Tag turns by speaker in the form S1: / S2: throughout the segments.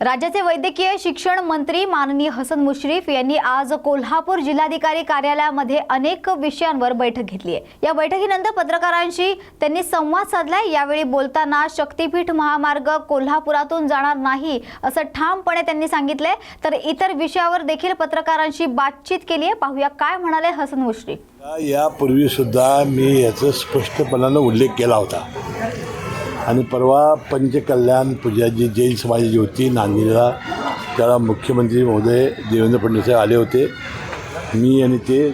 S1: राज्याचे वैद्यकीय शिक्षण मंत्री माननीय हसन मुश्रीफ यांनी आज कोल्हापूर जिल्हाधिकारी कार्यालयामध्ये अनेक विषयांवर बैठक घेतली आहे। या बैठकीनंतर पत्रकारांशी त्यांनी संवाद साधलाय। यावेळी बोलताना शक्तीपीठ महामार्ग कोल्हापुरातून जाणार नाही असं ठामपणे त्यांनी सांगितले। तर इतर विषयावर देखील पत्रकारांशी बातचीत केली आहे। पाहूया काय म्हणाले हसन मुश्रीफ।
S2: यापूर्वी सुद्धा मी याचा स्पष्टपणाने उल्लेख केला होता आणि परवा पंचकल्याण पूजा जी जैन समाजाची होती नांदेडला, त्याला मुख्यमंत्री महोदय देवेंद्र फडणवीस आले होते। मी आणि ते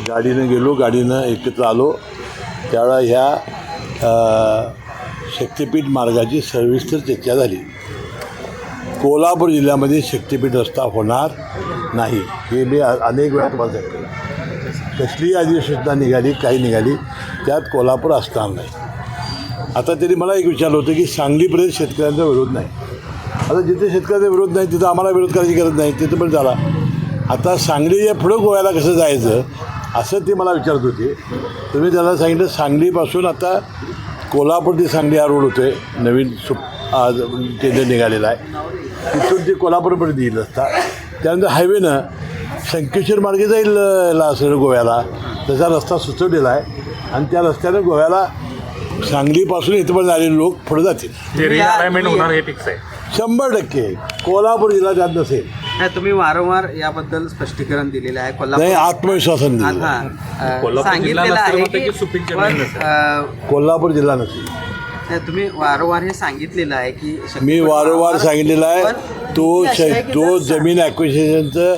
S2: गाडीनं गेलो, गाडीनं एकत्र आलो। त्यावेळा ह्या शक्तीपीठ मार्गाची सविस्तर चर्चा झाली। कोल्हापूर जिल्ह्यामध्ये शक्तीपीठ रस्ता होणार नाही हे मी अनेक वेळा तुम्हाला सांगितलं। कसलीही अधिसूचना निघाली, काही निघाली, त्यात कोल्हापूर असणार नाही। आता तरी मला एक विचारलं होतं की सांगलीपर्यंत शेतकऱ्यांचा विरोध नाही। आता जिथे शेतकऱ्यांचा विरोध नाही तिथं आम्हाला विरोध करायची गरज नाही, तिथं पण झाला। आता सांगलीच्या पुढं गोव्याला कसं जायचं असं ते मला विचारत होते। तुम्ही त्याला सांगितलं सांगलीपासून आता कोल्हापूर ते सांगली हा रोड होतो आहे, नवीन आज टेंडर निघालेला आहे। तिथून ते कोल्हापूरपर्यंत येईल रस्ता। त्यानंतर हायवेनं संकेश्वर मार्गे जाईल असं गोव्याला, त्याचा रस्ता सुचवलेला आहे आणि त्या रस्त्यानं गोव्याला सांगलीपासून इथपर्यंत आलेले लोक पुढे जातील।
S3: अलाइनमेंट होणार हे फिक्स आहे
S2: 100%। कोल्हापूर जिल्हा त्यात नसेल।
S4: नाही, तुम्ही वारंवार याबद्दल स्पष्टीकरण दिलेलं आहे।
S2: नाही, आत्मविश्वासाने
S4: सांगितलेलं आहे की
S2: कोल्हापूर जिल्हा नसेल।
S4: नाही, तुम्ही वारंवार हे सांगितलेलं आहे की
S2: मी वारंवार सांगितलेलं आहे तो जमीन ॲक्विजिशनचं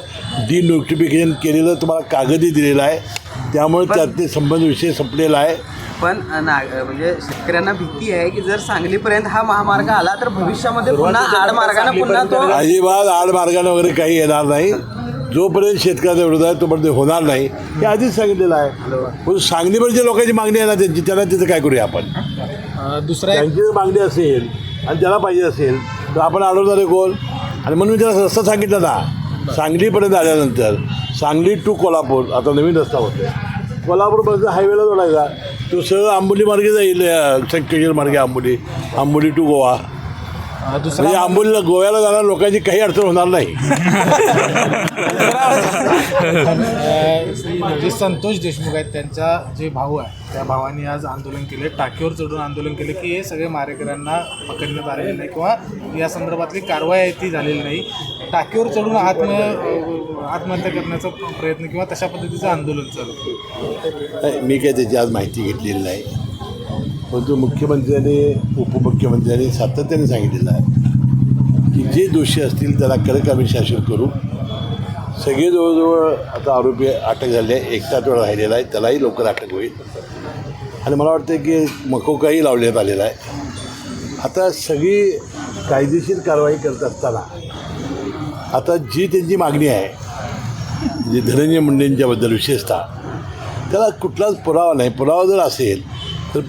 S2: डिनोटिफिकेशन केलेलं तुम्हाला कागदही दिलेला आहे, त्यामुळे त्यातले संबंध विषय संपलेला आहे।
S4: पण म्हणजे शेतकऱ्यांना भीती आहे की जर सांगलीपर्यंत हा महामार्ग आला तर भविष्यामध्ये पुन्हा आडमार्गाने पुन्हा तो
S2: अजिबात आडमार्गाने वगैरे काही येणार नाही। जोपर्यंत शेतकऱ्याचा विरोध आहे तोपर्यंत होणार नाही हे आधीच सांगितलेलं आहे। पण सांगलीवर जे लोकांची मागणी आहे ना त्यांची, त्याला तिथं काय करूया आपण। त्यांची मागणी असेल आणि त्याला पाहिजे असेल तर आपण अडवणारे कोण? आणि म्हणून मी त्याला रस्ता सांगितलं ना, सांगलीपर्यंत आल्यानंतर सांगली टू कोल्हापूर आता नवीन रस्ता होतो। कोल्हापूरपर्यंत हायवेला जोडायचा, तो सरळ आंबोली मार्गे जाईल, संकेश्वर मार्गे आंबोली टू गोवा। म्हणजे आंबोलीला गोव्याला जाणार लोकांची काही अडचण होणार नाही।
S5: जे संतोष देशमुख आहेत त्यांचा जे भाऊ आहे त्या भावांनी आज आंदोलन केले, टाकीवर चढून आंदोलन केले की हे सगळे मारेकऱ्यांना पकडण्यात आलेले नाही किंवा या संदर्भातली कारवाई आहे ती झालेली नाही। टाकीवर चढून आत्महत्या करण्याचा प्रयत्न किंवा तशा पद्धतीचं आंदोलन चालू।
S2: मी काय त्याची आज माहिती घेतलेली नाही, परंतु मुख्यमंत्र्यांनी उपमुख्यमंत्र्यांनी सातत्याने सांगितलेलं आहे की जे दोषी असतील त्याला कडक आम्ही शासन करू। सगळे जवळजवळ आता आरोपी अटक झाले आहे, एक आठवडा राहिलेला आहे, त्यालाही लवकर अटक होईल। आणि मला वाटतं की मकोकाही लावण्यात आलेला आहे। आता सगळी कायदेशीर कारवाई करत असताना आता जी त्यांची मागणी आहे म्हणजे धनंजय मुंडेंच्याबद्दल विशेषतः, त्याला कुठलाच पुरावा नाही। पुरावा जर असेल तर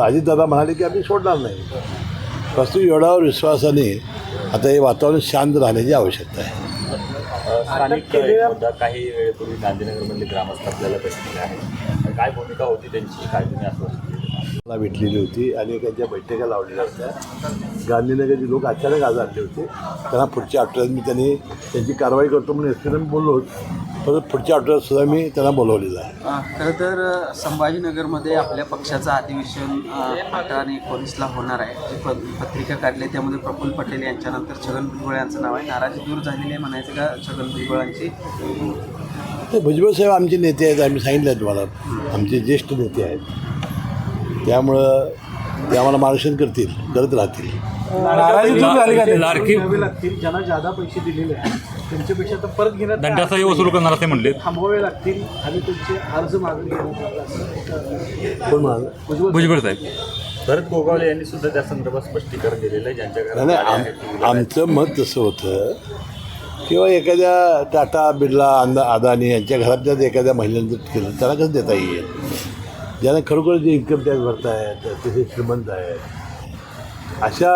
S2: अजितदादा म्हणाले की आम्ही सोडणार नाही। वस्तू एवढ्यावर विश्वासाने आता हे वातावरण शांत राहण्याची आवश्यकता आहे।
S3: स्थानिक मुद्दा काही वेळेपूर्वी गांधीनगरमधले ग्रामस्थ आपल्याला भेटलेले आहे, काय भूमिका होती त्यांची, काय तुम्ही आश्वासन
S2: मला भेटलेली होती, अनेकांच्या बैठका लावलेल्या होत्या। गांधीनगरचे लोक अचानक आज आणले होते, त्यांना पुढच्या आठवड्यात मी त्यांची कारवाई करतो म्हणून एसपीने बोललो, परत पुढच्या आठवड्यात सुद्धा मी त्यांना बोलवलेलं आहे।
S4: खरं तर संभाजीनगरमध्ये आपल्या पक्षाचं अधिवेशन 18 आणि 19ला होणार आहे। जी पत्रिका काढली त्यामध्ये प्रफुल्ल पटेल यांच्यानंतर छगन भुजबळ यांचं नाव आहे। नाराजी दूर झालेली आहे म्हणायचं का छगन भुजबळांची?
S2: भुजबळ साहेब आमचे नेते आहेत, आम्ही सांगितलं आहे तुम्हाला, आमचे ज्येष्ठ नेते आहेत, त्यामुळं ते आम्हाला मार्गदर्शन करत राहतील।
S6: लागतील ज्यांना जादा पैसे दिलेले आहेत त्यांच्यापेक्षा तर परत घेण्यात
S3: दंडाचाही वसूल करणार असे म्हणले,
S6: थांबवावे लागतील आणि त्यांचे अर्ज मागून घेण्यात
S2: कोण म्हणाल?
S3: भुजबळ साहेब भरत गोगावले यांनी सुद्धा त्या संदर्भात स्पष्टीकरण दिलेलं आहे। ज्यांच्या घरात
S2: आमचं मत तसं होतं किंवा एखाद्या टाटा बिर्ला अदानी यांच्या घरातल्याच एखाद्या महिलांचं केलं त्याला कसं देता येईल? ज्यांना खरोखर जे इन्कम टॅक्स भरतायत, ते श्रीमंत आहेत, अशा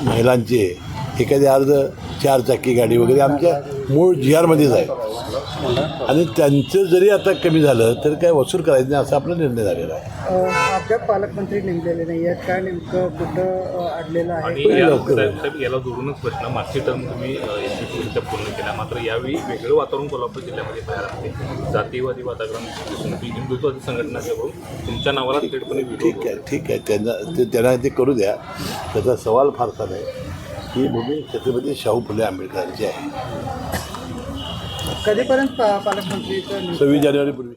S2: महिलांचे एखादे अर्ज 4 चाकी गाडी वगैरे आमच्या मूळ जी आरमध्येच आहे आणि त्यांचं जरी आता कमी झालं तर काय वसूल करायचं नाही असा आपला निर्णय झालेला आहे.
S6: अद्याप पालकमंत्री नेमलेले नाही आहेत. काय नेमकं कुठं अडलेलं आहे?
S7: आणि याला जोडूनच प्रश्न मागची टर्म तुम्ही यशस्वीरित्या पूर्ण केला, मात्र यावेळी वेगळं वातावरण कोल्हापूर जिल्ह्यामध्ये तयार आहे. जातीवादी वातावरण दिसून येते. हिंदुत्वादी संघटनांकडून तुमच्या नावाला थेटपणे
S2: ठीक आहे त्यांना ते करू द्या. त्याचा सवाल फारसा नाही. ही भूमी छत्रपती शाहू फुले आंबेडकरांची आहे.
S6: कधीपर्यंत पालकमंत्रीचं
S2: 26 जानेवारीपूर्वी.